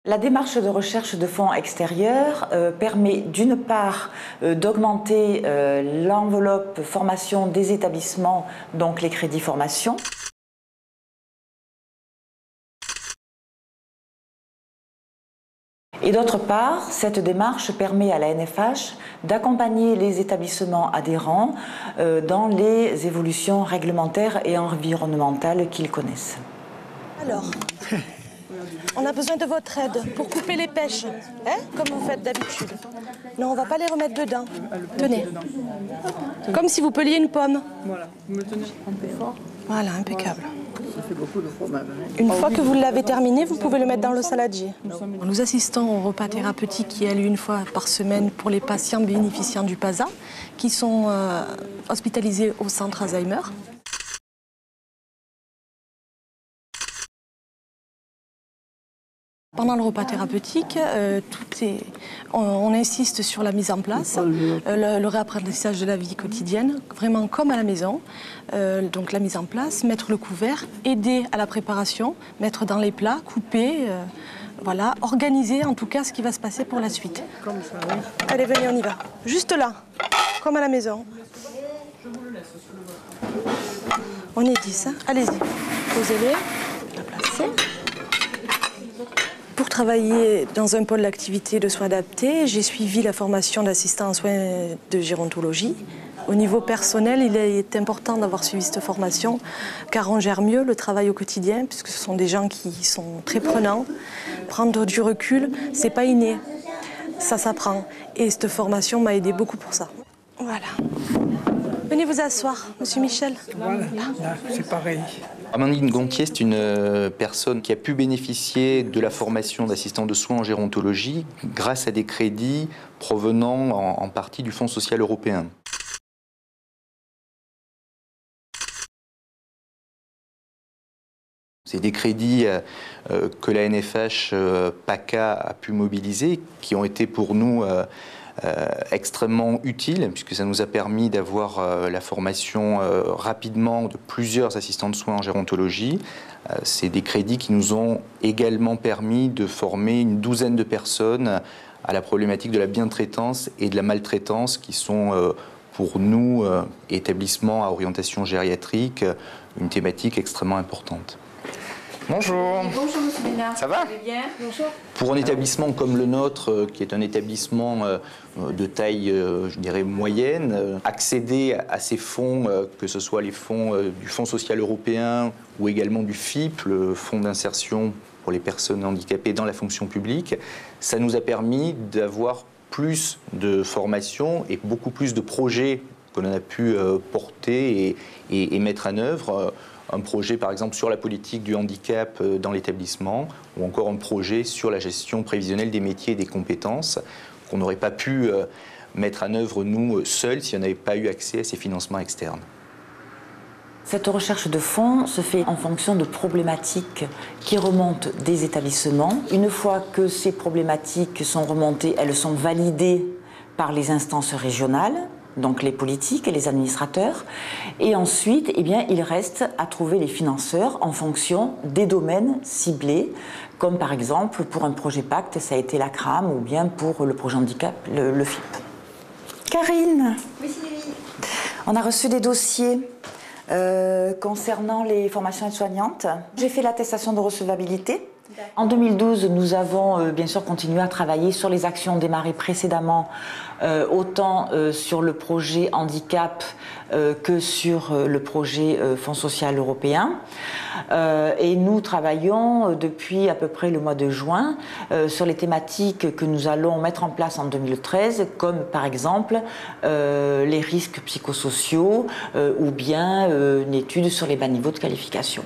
La démarche de recherche de fonds extérieurs permet d'une part d'augmenter l'enveloppe formation des établissements, donc les crédits formation. Et d'autre part, cette démarche permet à la NFH d'accompagner les établissements adhérents dans les évolutions réglementaires et environnementales qu'ils connaissent. Alors, on a besoin de votre aide pour couper les pêches, hein, comme vous faites d'habitude. Non, on ne va pas les remettre dedans. Tenez. Comme si vous peliez une pomme. Voilà, vous me tenez un peu fort. Voilà, impeccable. Ça fait beaucoup de fois même. Une fois que vous l'avez terminé, vous pouvez le mettre dans le saladier. Nous assistons au repas thérapeutique qui a lieu une fois par semaine pour les patients bénéficiant du PASA, qui sont hospitalisés au centre Alzheimer. Pendant le repas thérapeutique, on insiste sur la mise en place, le réapprentissage de la vie quotidienne, vraiment comme à la maison. Donc la mise en place, mettre le couvert, aider à la préparation, mettre dans les plats, couper, voilà, organiser en tout cas ce qui va se passer pour la suite. Comme ça, oui. Allez, venez, on y va. Juste là, comme à la maison. On est 10, hein. Allez-y, posez-les, la placez. Pour travailler dans un pôle d'activité de soins adaptés, j'ai suivi la formation d'assistant en soins de gérontologie. Au niveau personnel, il est important d'avoir suivi cette formation car on gère mieux le travail au quotidien puisque ce sont des gens qui sont très prenants. Prendre du recul, c'est pas inné, ça s'apprend. Et cette formation m'a aidé beaucoup pour ça. Voilà. Venez vous asseoir, Monsieur Michel. Voilà, là, c'est pareil. Amandine Gontier, c'est une personne qui a pu bénéficier de la formation d'assistant de soins en gérontologie grâce à des crédits provenant en partie du Fonds social européen. C'est des crédits que la NFH PACA a pu mobiliser, qui ont été pour nous extrêmement utiles, puisque ça nous a permis d'avoir la formation rapidement de plusieurs assistants de soins en gérontologie. C'est des crédits qui nous ont également permis de former une douzaine de personnes à la problématique de la bientraitance et de la maltraitance, qui sont pour nous, établissements à orientation gériatrique, une thématique extrêmement importante. Bonjour. Bonjour Monsieur Bénard. Ça va? Vous allez bien? Bonjour. Pour un établissement comme le nôtre, qui est un établissement de taille, je dirais, moyenne, accéder à ces fonds, que ce soit les fonds du Fonds social européen ou également du FIP, le Fonds d'insertion pour les personnes handicapées dans la fonction publique, ça nous a permis d'avoir plus de formations et beaucoup plus de projets qu'on a pu porter et mettre en œuvre. Un projet, par exemple, sur la politique du handicap dans l'établissement, ou encore un projet sur la gestion prévisionnelle des métiers et des compétences, qu'on n'aurait pas pu mettre en œuvre, nous, seuls, si on n'avait pas eu accès à ces financements externes. Cette recherche de fonds se fait en fonction de problématiques qui remontent des établissements. Une fois que ces problématiques sont remontées, elles sont validées par les instances régionales, donc les politiques et les administrateurs. Et ensuite, eh bien, il reste à trouver les financeurs en fonction des domaines ciblés, comme par exemple pour un projet Pacte, ça a été la CRAM, ou bien pour le projet handicap, le FIP. Karine, Oui, Sylvie. on a reçu des dossiers concernant les formations aides-soignantes. J'ai fait l'attestation de recevabilité. En 2012, nous avons bien sûr continué à travailler sur les actions démarrées précédemment, autant sur le projet handicap que sur le projet Fonds social européen. Et nous travaillons depuis à peu près le mois de juin sur les thématiques que nous allons mettre en place en 2013, comme par exemple les risques psychosociaux ou bien une étude sur les bas niveaux de qualification.